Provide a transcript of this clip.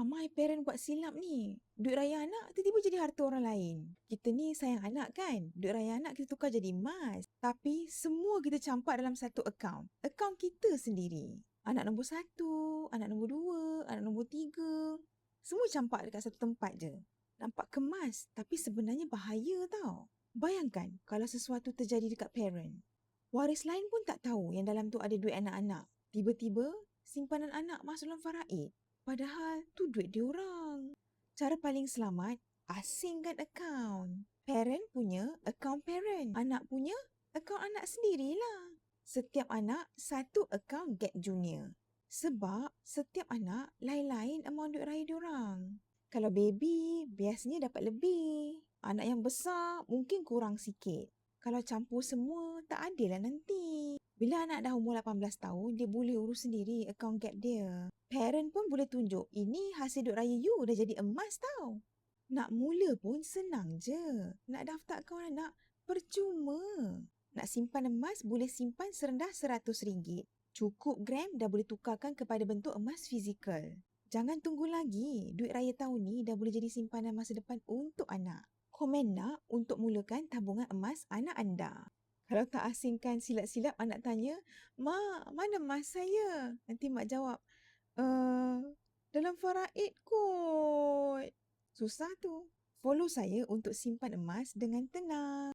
Ramai parent buat silap ni. Duit raya anak tiba-tiba jadi harta orang lain. Kita ni sayang anak kan? Duit raya anak kita tukar jadi emas. Tapi semua kita campak dalam satu akaun. Akaun kita sendiri. Anak nombor 1, anak nombor 2, anak nombor 3. Semua campak dekat satu tempat je. Nampak kemas tapi sebenarnya bahaya tau. Bayangkan kalau sesuatu terjadi dekat parent. Waris lain pun tak tahu yang dalam tu ada duit anak-anak. Tiba-tiba simpanan anak masuk dalam faraid. Padahal tu duit diorang. Cara paling selamat, asingkan akaun. Parent punya akaun parent. Anak punya akaun anak sendirilah. Setiap anak satu akaun Gap Junior. Sebab setiap anak lain-lain amount duit raya diorang. Kalau baby, biasanya dapat lebih. Anak yang besar mungkin kurang sikit. Kalau campur semua, tak adil lah nanti. Bila anak dah umur 18 tahun, dia boleh urus sendiri akaun Gap dia. Parent pun boleh tunjuk, ini hasil duit raya you dah jadi emas tau. Nak mula pun senang je. Nak daftar akaun anak, percuma. Nak simpan emas, boleh simpan serendah RM100. Cukup gram dah boleh tukarkan kepada bentuk emas fizikal. Jangan tunggu lagi. Duit raya tahun ni dah boleh jadi simpanan masa depan untuk anak. Komen nak untuk mulakan tabungan emas anak anda. Kalau tak asingkan silap-silap anak tanya, "Mak, mana emas saya?" Nanti mak jawab, dalam faraid kot." Susah tu. Follow saya untuk simpan emas dengan tenang.